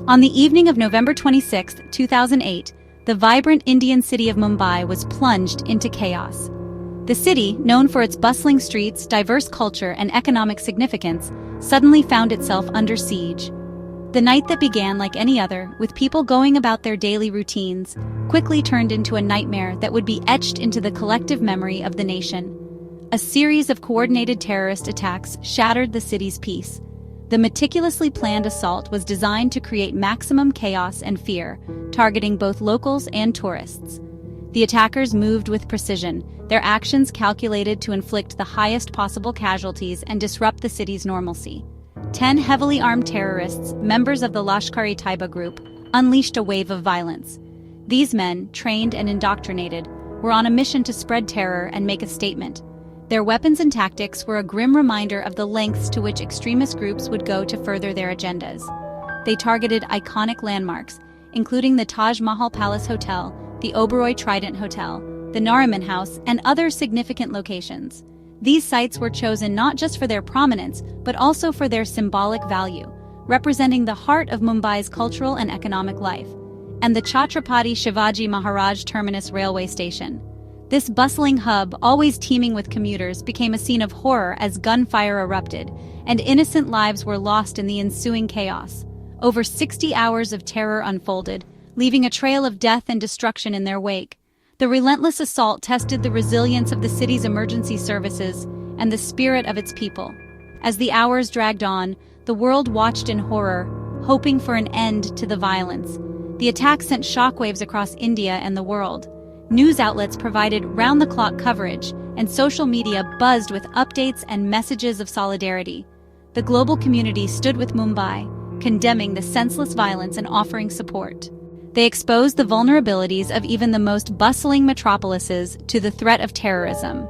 On the evening of November 26, 2008, the vibrant Indian city of Mumbai was plunged into chaos. The city, known for its bustling streets, diverse culture, and economic significance, suddenly found itself under siege. The night that began like any other, with people going about their daily routines, quickly turned into a nightmare that would be etched into the collective memory of the nation. A series of coordinated terrorist attacks shattered the city's peace. The meticulously planned assault was designed to create maximum chaos and fear, targeting both locals and tourists. The attackers moved with precision, their actions calculated to inflict the highest possible casualties and disrupt the city's normalcy. 10 heavily armed terrorists, members of the Lashkar-e-Taiba group, unleashed a wave of violence. These men, trained and indoctrinated, were on a mission to spread terror and make a statement. Their weapons and tactics were a grim reminder of the lengths to which extremist groups would go to further their agendas. They targeted iconic landmarks, including the Taj Mahal Palace Hotel, the Oberoi Trident Hotel, the Nariman House, and other significant locations. These sites were chosen not just for their prominence, but also for their symbolic value, representing the heart of Mumbai's cultural and economic life, and the Chhatrapati Shivaji Maharaj Terminus railway station. This bustling hub, always teeming with commuters, became a scene of horror as gunfire erupted, and innocent lives were lost in the ensuing chaos. Over 60 hours of terror unfolded, leaving a trail of death and destruction in their wake. The relentless assault tested the resilience of the city's emergency services and the spirit of its people. As the hours dragged on, the world watched in horror, hoping for an end to the violence. The attack sent shockwaves across India and the world. News outlets provided round-the-clock coverage, and social media buzzed with updates and messages of solidarity. The global community stood with Mumbai, condemning the senseless violence and offering support. They exposed the vulnerabilities of even the most bustling metropolises to the threat of terrorism.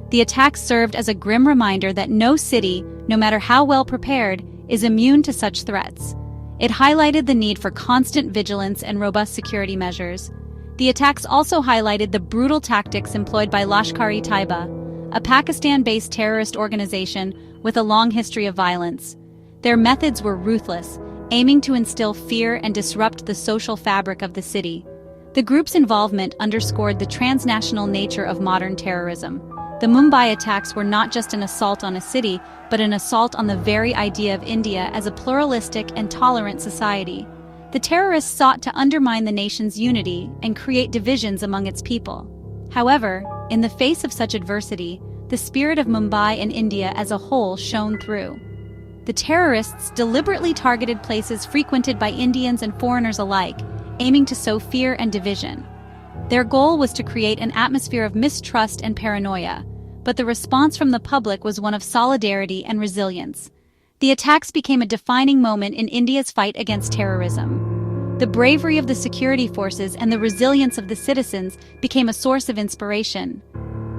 The attack served as a grim reminder that no city, no matter how well prepared, is immune to such threats. It highlighted the need for constant vigilance and robust security measures. The attacks also highlighted the brutal tactics employed by Lashkar-e-Taiba, a Pakistan-based terrorist organization with a long history of violence. Their methods were ruthless, aiming to instill fear and disrupt the social fabric of the city. The group's involvement underscored the transnational nature of modern terrorism. The Mumbai attacks were not just an assault on a city, but an assault on the very idea of India as a pluralistic and tolerant society. The terrorists sought to undermine the nation's unity and create divisions among its people. However, in the face of such adversity, the spirit of Mumbai and India as a whole shone through. The terrorists deliberately targeted places frequented by Indians and foreigners alike, aiming to sow fear and division. Their goal was to create an atmosphere of mistrust and paranoia, but the response from the public was one of solidarity and resilience. The attacks became a defining moment in India's fight against terrorism. The bravery of the security forces and the resilience of the citizens became a source of inspiration.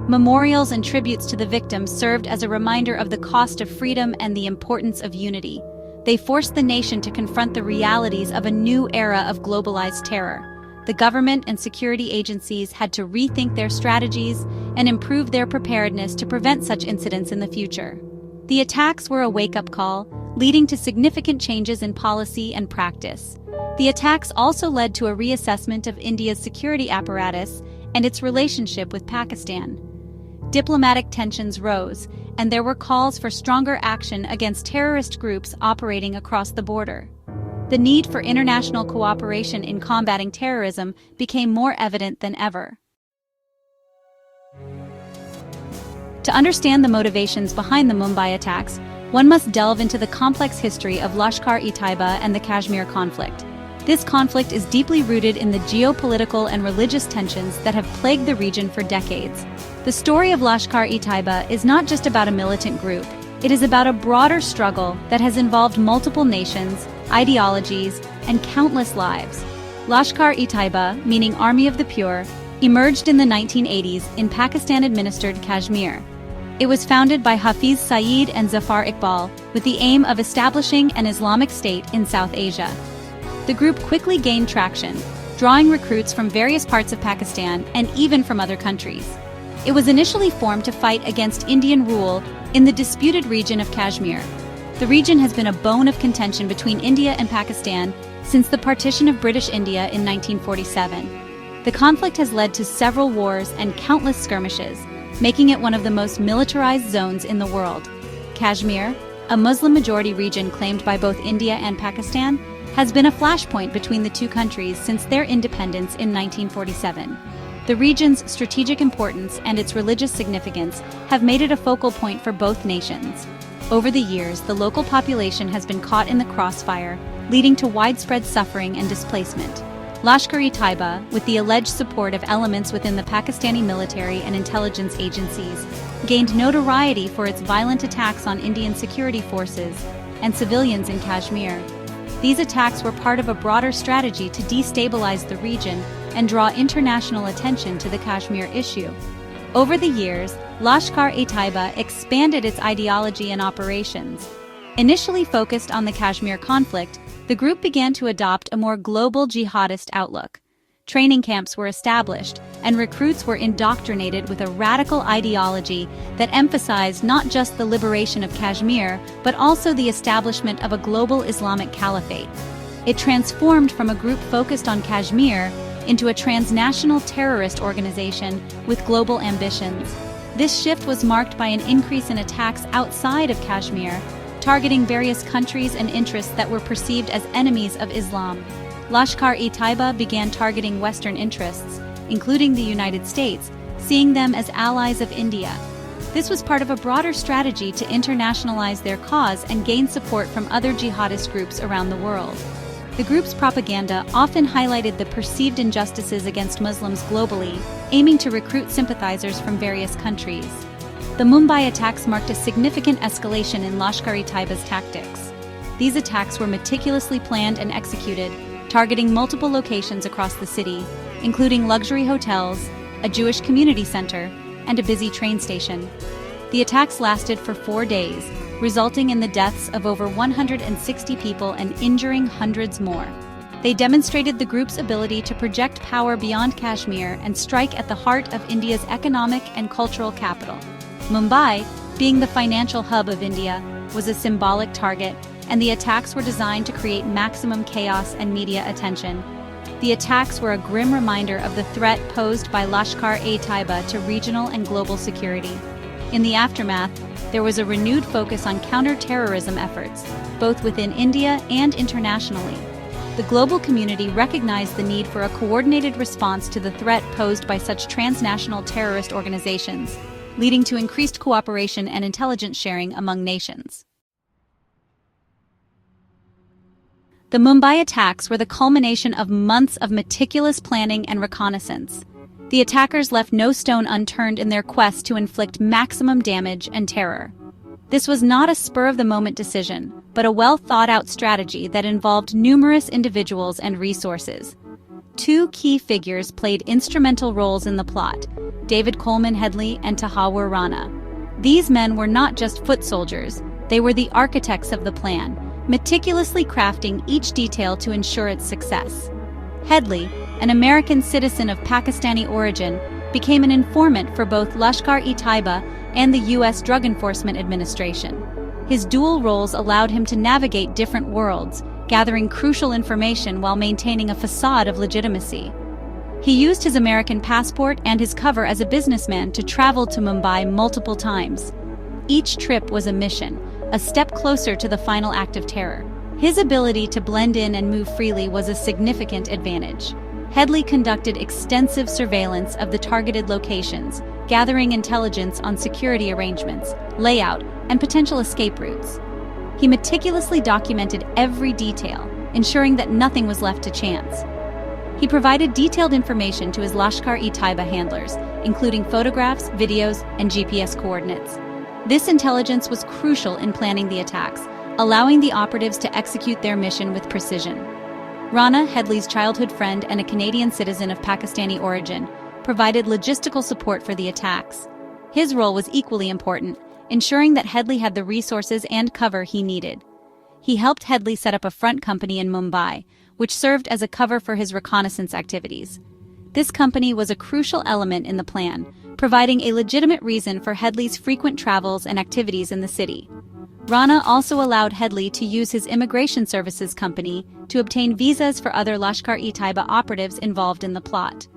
Memorials and tributes to the victims served as a reminder of the cost of freedom and the importance of unity. They forced the nation to confront the realities of a new era of globalized terror. The government and security agencies had to rethink their strategies and improve their preparedness to prevent such incidents in the future. The attacks were a wake-up call, leading to significant changes in policy and practice. The attacks also led to a reassessment of India's security apparatus and its relationship with Pakistan. Diplomatic tensions rose, and there were calls for stronger action against terrorist groups operating across the border. The need for international cooperation in combating terrorism became more evident than ever. To understand the motivations behind the Mumbai attacks, one must delve into the complex history of Lashkar-e-Taiba and the Kashmir conflict. This conflict is deeply rooted in the geopolitical and religious tensions that have plagued the region for decades. The story of Lashkar-e-Taiba is not just about a militant group. It is about a broader struggle that has involved multiple nations, ideologies, and countless lives. Lashkar-e-Taiba, meaning Army of the Pure, emerged in the 1980s in Pakistan-administered Kashmir. It was founded by Hafiz Saeed and Zafar Iqbal with the aim of establishing an Islamic state in South Asia. The group quickly gained traction, drawing recruits from various parts of Pakistan and even from other countries. It was initially formed to fight against Indian rule in the disputed region of Kashmir. The region has been a bone of contention between India and Pakistan, Since the partition of British India in 1947, the conflict has led to several wars and countless skirmishes, making it one of the most militarized zones in the world. Kashmir, a Muslim-majority region claimed by both India and Pakistan, has been a flashpoint between the two countries since their independence in 1947. The region's strategic importance and its religious significance have made it a focal point for both nations. Over the years, the local population has been caught in the crossfire, leading to widespread suffering and displacement. Lashkar-e-Taiba, with the alleged support of elements within the Pakistani military and intelligence agencies, gained notoriety for its violent attacks on Indian security forces and civilians in Kashmir. These attacks were part of a broader strategy to destabilize the region and draw international attention to the Kashmir issue. Over the years, Lashkar-e-Taiba expanded its ideology and operations. Initially focused on the Kashmir conflict, the group began to adopt a more global jihadist outlook. Training camps were established, and recruits were indoctrinated with a radical ideology that emphasized not just the liberation of Kashmir, but also the establishment of a global Islamic caliphate. It transformed from a group focused on Kashmir into a transnational terrorist organization with global ambitions. This shift was marked by an increase in attacks outside of Kashmir, targeting various countries and interests that were perceived as enemies of Islam. Lashkar-e-Taiba began targeting Western interests, including the United States, seeing them as allies of India. This was part of a broader strategy to internationalize their cause and gain support from other jihadist groups around the world. The group's propaganda often highlighted the perceived injustices against Muslims globally, aiming to recruit sympathizers from various countries. The Mumbai attacks marked a significant escalation in Lashkar-e-Taiba's tactics. These attacks were meticulously planned and executed, targeting multiple locations across the city, including luxury hotels, a Jewish community center, and a busy train station. The attacks lasted for 4 days, resulting in the deaths of over 160 people and injuring hundreds more. They demonstrated the group's ability to project power beyond Kashmir and strike at the heart of India's economic and cultural capital. Mumbai, being the financial hub of India, was a symbolic target, and the attacks were designed to create maximum chaos and media attention. The attacks were a grim reminder of the threat posed by Lashkar-e-Taiba to regional and global security. In the aftermath, there was a renewed focus on counter-terrorism efforts, both within India and internationally. The global community recognized the need for a coordinated response to the threat posed by such transnational terrorist organizations, leading to increased cooperation and intelligence sharing among nations. The Mumbai attacks were the culmination of months of meticulous planning and reconnaissance. The attackers left no stone unturned in their quest to inflict maximum damage and terror. This was not a spur-of-the-moment decision, but a well-thought-out strategy that involved numerous individuals and resources. Two key figures played instrumental roles in the plot: David Coleman Headley and Tahawur Rana. These men were not just foot soldiers, they were the architects of the plan, meticulously crafting each detail to ensure its success. Headley, an American citizen of Pakistani origin, became an informant for both Lashkar-e-Taiba and the U.S. Drug Enforcement Administration. His dual roles allowed him to navigate different worlds, gathering crucial information while maintaining a facade of legitimacy. He used his American passport and his cover as a businessman to travel to Mumbai multiple times. Each trip was a mission, a step closer to the final act of terror. His ability to blend in and move freely was a significant advantage. Headley conducted extensive surveillance of the targeted locations, gathering intelligence on security arrangements, layout, and potential escape routes. He meticulously documented every detail, ensuring that nothing was left to chance. He provided detailed information to his Lashkar-e-Taiba handlers, including photographs, videos, and GPS coordinates. This intelligence was crucial in planning the attacks, allowing the operatives to execute their mission with precision. Rana, Headley's childhood friend and a Canadian citizen of Pakistani origin, provided logistical support for the attacks. His role was equally important, ensuring that Headley had the resources and cover he needed. He helped Headley set up a front company in Mumbai, which served as a cover for his reconnaissance activities. This company was a crucial element in the plan, providing a legitimate reason for Headley's frequent travels and activities in the city. Rana also allowed Headley to use his immigration services company to obtain visas for other Lashkar-e-Taiba operatives involved in the plot.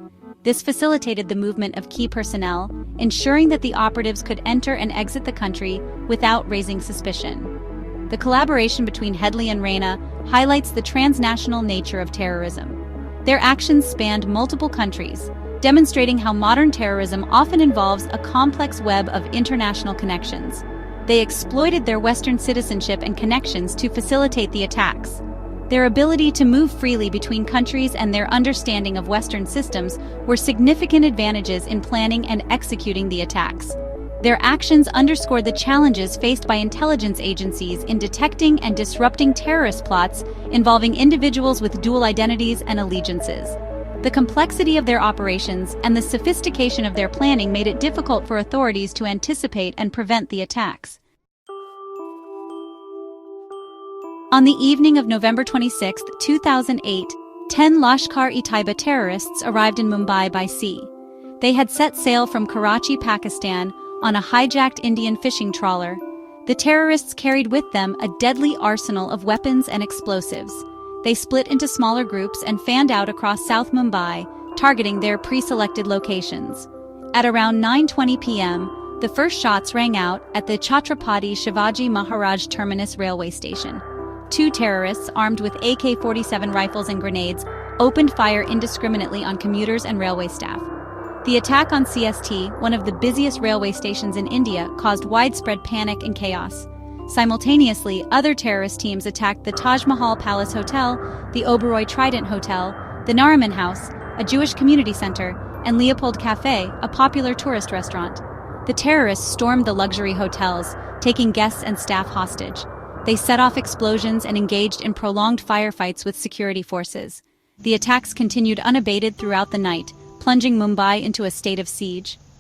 This facilitated the movement of key personnel, ensuring that the operatives could enter and exit the country without raising suspicion. The collaboration between Headley and Rana highlights the transnational nature of terrorism. Their actions spanned multiple countries, demonstrating how modern terrorism often involves a complex web of international connections. They exploited their Western citizenship and connections to facilitate the attacks. Their ability to move freely between countries and their understanding of Western systems were significant advantages in planning and executing the attacks. Their actions underscored the challenges faced by intelligence agencies in detecting and disrupting terrorist plots involving individuals with dual identities and allegiances. The complexity of their operations and the sophistication of their planning made it difficult for authorities to anticipate and prevent the attacks. On the evening of November 26, 2008, 10 Lashkar-e-Taiba terrorists arrived in Mumbai by sea. They had set sail from Karachi, Pakistan, on a hijacked Indian fishing trawler. The terrorists carried with them a deadly arsenal of weapons and explosives. They split into smaller groups and fanned out across South Mumbai, targeting their pre-selected locations. At around 9:20 p.m., the first shots rang out at the Chhatrapati Shivaji Maharaj Terminus railway station. Two terrorists, armed with AK-47 rifles and grenades, opened fire indiscriminately on commuters and railway staff. The attack on CST, one of the busiest railway stations in India, caused widespread panic and chaos. Simultaneously, other terrorist teams attacked the Taj Mahal Palace Hotel, the Oberoi Trident Hotel, the Nariman House, a Jewish community center, and Leopold Cafe, a popular tourist restaurant. The terrorists stormed the luxury hotels, taking guests and staff hostage. They set off explosions and engaged in prolonged firefights with security forces. The attacks continued unabated throughout the night, plunging Mumbai into a state of siege.